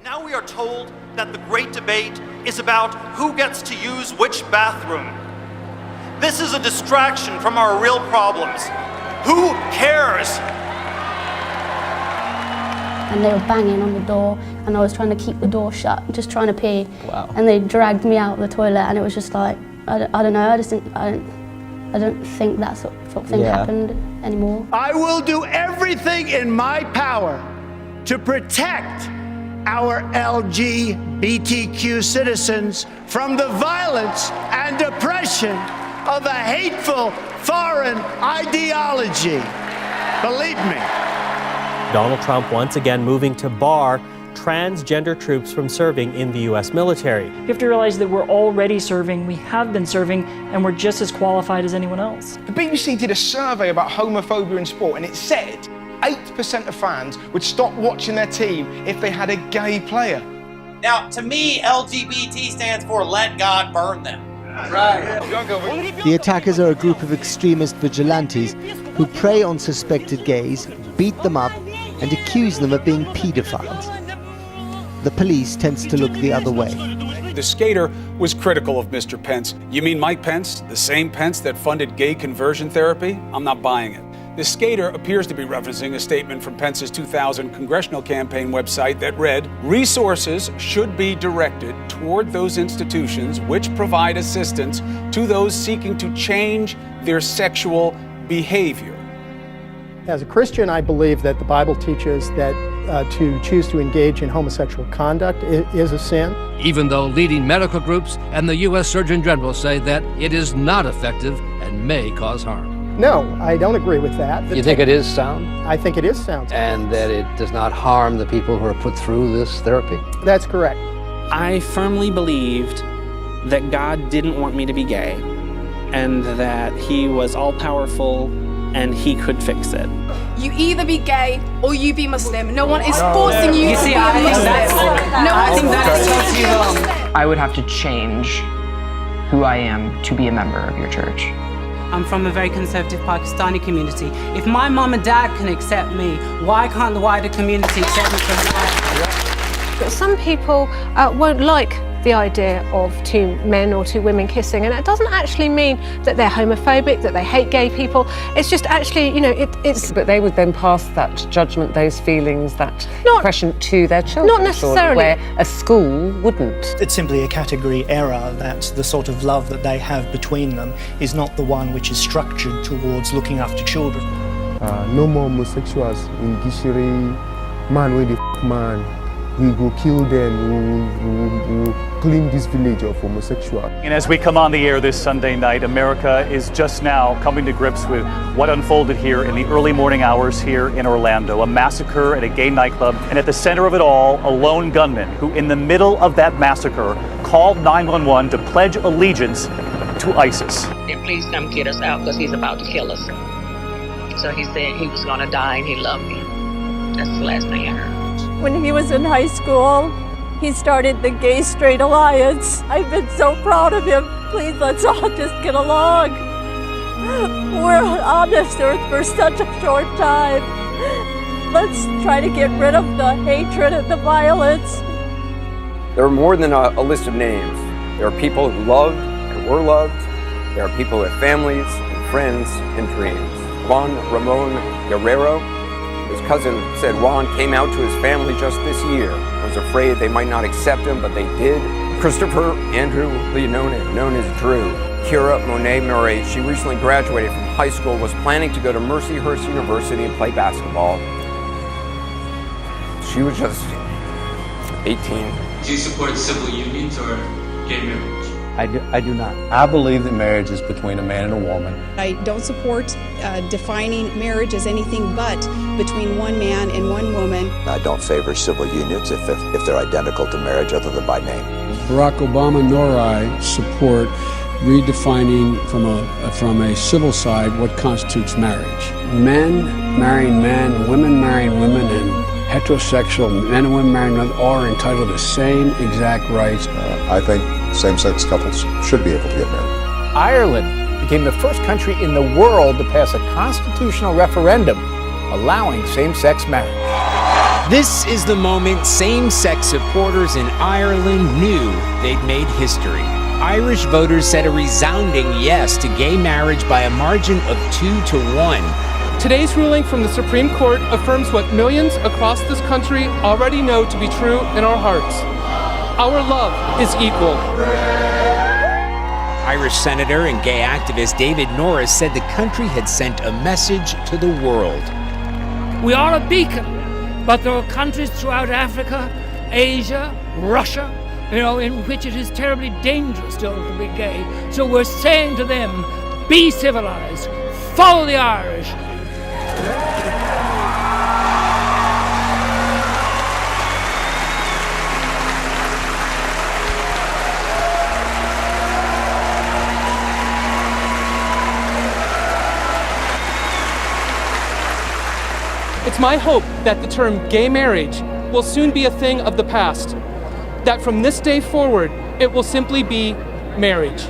Now we are told that the great debate is about who gets to use which bathroom. This is a distraction from our real problems. Who cares? And they were banging on the door, and I was trying to keep the door shut, just trying to pee. Wow. And they dragged me out of the toilet, and it was just like, I don't know, I don't think that sort of thing happened anymore. I will do everything in my power to protect our LGBTQ citizens from the violence and oppression of a hateful foreign ideology. Believe me. Donald Trump once again moving to bar transgender troops from serving in the U.S. military. You have to realize that we're already serving, we have been serving, and we're just as qualified as anyone else. The BBC did a survey about homophobia in sport, and it said 8% of fans would stop watching their team if they had a gay player. Now, to me, LGBT stands for let God burn them. Right. The attackers are a group of extremist vigilantes who prey on suspected gays, beat them up, and accuse them of being paedophiles. The police tends to look the other way. The skater was critical of Mr. Pence. You mean Mike Pence, the same Pence that funded gay conversion therapy? I'm not buying it. The skater appears to be referencing a statement from Pence's 2000 congressional campaign website that read, "Resources should be directed toward those institutions which provide assistance to those seeking to change their sexual behavior." As a Christian, I believe that the Bible teaches that to choose to engage in homosexual conduct is a sin. Even though leading medical groups and the U.S. Surgeon General say that it is not effective and may cause harm. No, I don't agree with that. You think it is sound? I think it is sound. And that it does not harm the people who are put through this therapy? That's correct. I firmly believed that God didn't want me to be gay and that He was all-powerful and He could fix it. You either be gay or you be Muslim. No one is forcing you to be a Muslim. No one is forcing you to be a Muslim. I would have to change who I am to be a member of your church. I'm from a very conservative Pakistani community. If my mum and dad can accept me, why can't the wider community accept me for who I am? But some people won't like the idea of two men or two women kissing, and it doesn't actually mean that they're homophobic, that they hate gay people. It's just actually, you know, it's... But they would then pass that judgment, those feelings, that impression to their children. Not necessarily. Where a school wouldn't. It's simply a category error that the sort of love that they have between them is not the one which is structured towards looking after children. No more homosexuals in Gishiri. Man, where the man, we go kill them, we clean this village of homosexuals. And as we come on the air this Sunday night, America is just now coming to grips with what unfolded here in the early morning hours here in Orlando. A massacre at a gay nightclub, and at the center of it all, a lone gunman who in the middle of that massacre called 911 to pledge allegiance to ISIS. And please come get us out because he's about to kill us. So he said he was gonna die and he loved me. That's the last thing I heard. When he was in high school, he started the Gay Straight Alliance. I've been so proud of him. Please, let's all just get along. We're on this earth for such a short time. Let's try to get rid of the hatred and the violence. There are more than a list of names. There are people who loved and were loved. There are people who have families and friends and dreams. Juan Ramon Guerrero, his cousin said Juan came out to his family just this year. Was afraid they might not accept him, but they did. Christopher Andrew Leonone, known as Drew. Kira Monet Murray, she recently graduated from high school, was planning to go to Mercyhurst University and play basketball. She was just 18. Do you support civil unions or gay marriage? I do not. I believe that marriage is between a man and a woman. I don't support defining marriage as anything but between one man and one woman. I don't favor civil unions if they're identical to marriage other than by name. Barack Obama nor I support redefining from a civil side what constitutes marriage. Men marrying men, women marrying women, and heterosexual men and women marrying women all are entitled to the same exact rights. I think same-sex couples should be able to get married. Ireland became the first country in the world to pass a constitutional referendum allowing same-sex marriage. This is the moment same-sex supporters in Ireland knew they'd made history. Irish voters said a resounding yes to gay marriage by a margin of 2-1. Today's ruling from the Supreme Court affirms what millions across this country already know to be true in our hearts. Our love is equal. Irish Senator and gay activist David Norris said the country had sent a message to the world. We are a beacon, but there are countries throughout Africa, Asia, Russia, in which it is terribly dangerous still to be gay. So we're saying to them, be civilized, follow the Irish. It's my hope that the term gay marriage will soon be a thing of the past, that from this day forward, it will simply be marriage.